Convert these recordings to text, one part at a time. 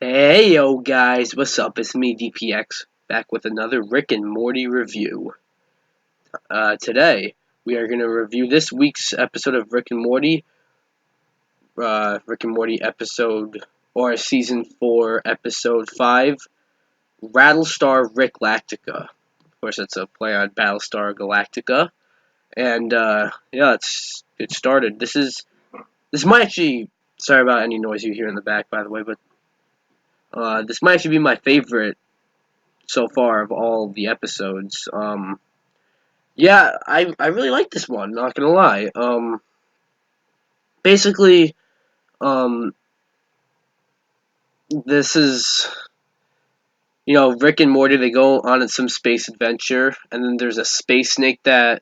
Hey yo guys, what's up? It's me DPX back with another Rick and Morty review. Today we are going to review this week's episode of Rick and Morty, Rick and Morty episode or season 4 episode 5, Battlestar Ricklactica. Of course, it's a play on Battlestar Galactica, and yeah, let's get started. This might actually, sorry about any noise you hear in the back, by the way, but this might actually be my favorite so far of all the episodes. Yeah, I really like this one. Not gonna lie. Basically, um, this is Rick and Morty. They go on some space adventure, and then there's a space snake that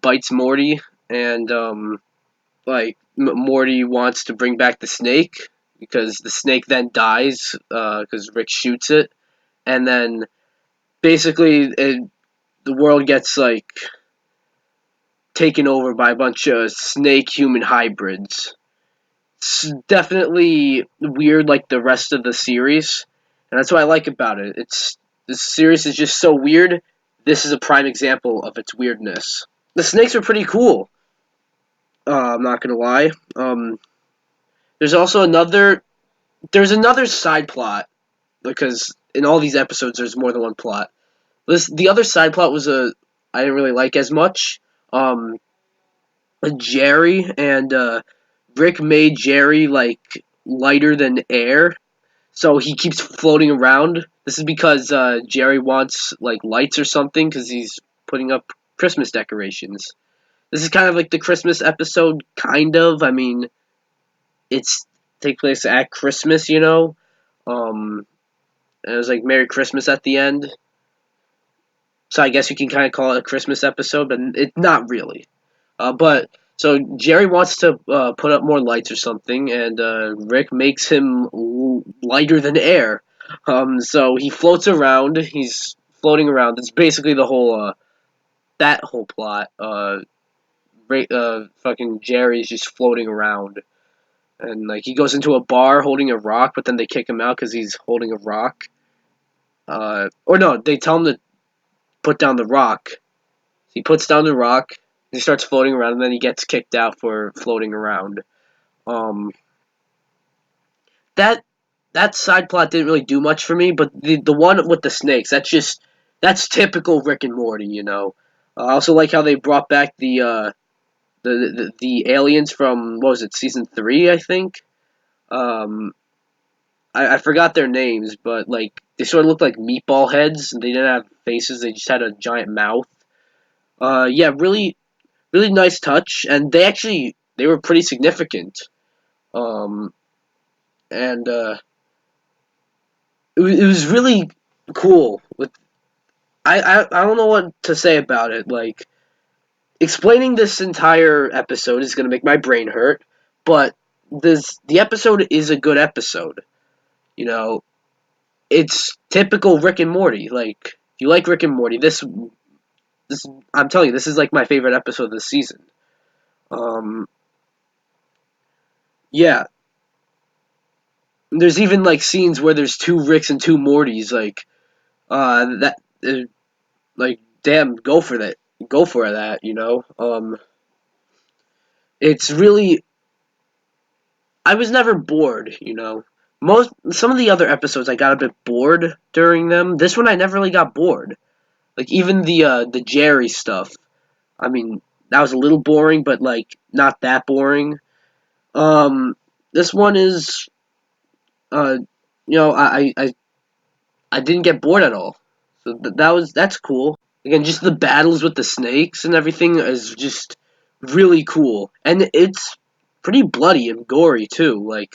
bites Morty, and Morty wants to bring back the snake because the snake then dies because Rick shoots it, and then basically the world gets taken over by a bunch of snake human hybrids. It's definitely weird like the rest of the series, and that's what I like about it. This series is just so weird. This is a prime example of its weirdness. The snakes are pretty cool. I'm not gonna lie. There's also another side plot because in all these episodes there's more than one plot. The other side plot was I didn't really like as much. Um, Jerry and Rick made Jerry lighter than air, so he keeps floating around. This is because Jerry wants lights or something because he's putting up Christmas decorations. This is kind of like the Christmas episode, kind of. I mean, it's take place at Christmas, you know. And it was like Merry Christmas at the end, so I guess you can kind of call it a Christmas episode, but it's not really. But so Jerry wants to put up more lights or something, and Rick makes him lighter than air. So he floats around. He's floating around. It's basically the whole that whole plot. Fucking Jerry's just floating around, and he goes into a bar holding a rock, but then they kick him out because he's holding a rock. Or no, they tell him to put down the rock. He puts down the rock. He starts floating around, and then he gets kicked out for floating around. Um, that that side plot didn't really do much for me, but the one with the snakes, that's typical Rick and Morty, you know. I also like how they brought back the aliens from what was it, season 3, I think. Um, I forgot their names, but they sort of looked like meatball heads. They didn't have faces; they just had a giant mouth. Yeah, really nice touch, and they were pretty significant. Um, and it was really cool. I don't know what to say about it. Explaining this entire episode is gonna make my brain hurt, but the episode is a good episode. You know, it's typical Rick and Morty. If you like Rick and Morty, this I'm telling you, this is my favorite episode of the season. Um, yeah, there's even scenes where there's two Ricks and two Mortys. That damn, go for that. You know, it's really I was never bored. You know, some of the other episodes I got a bit bored during them. This one I never really got bored. Even the Jerry stuff. I mean, that was a little boring, but not that boring. This one is uh, I didn't get bored at all. So that's cool. Again, just the battles with the snakes and everything is just really cool, and it's pretty bloody and gory too.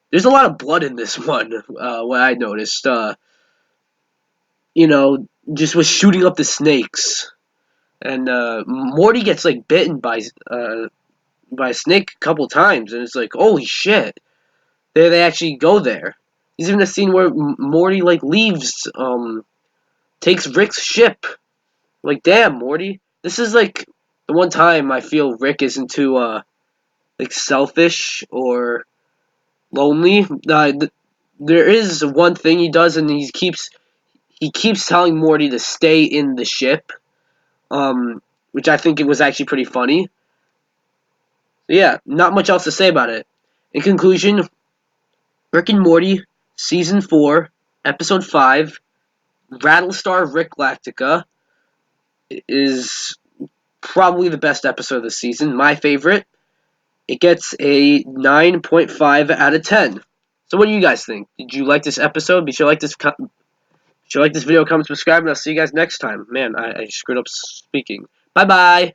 There's a lot of blood in this one. What I noticed, you know, just with shooting up the snakes, and Morty gets bitten by a snake a couple times, and it's holy shit. They actually go there. There's even a scene where Morty leaves, takes Rick's ship. Damn, Morty. This is the one time I feel Rick isn't too selfish or lonely. there is one thing he does, and he keeps telling Morty to stay in the ship, which I think it was actually pretty funny. So yeah, not much else to say about it. In conclusion, Rick and Morty, Season 4, Episode 5, Battlestar Ricklactica is probably the best episode of the season. My favorite. It gets a 9.5 out of 10. So what do you guys think? Did you like this episode? Be sure to like this video, comment, subscribe, and I'll see you guys next time. Man, I screwed up speaking. Bye-bye!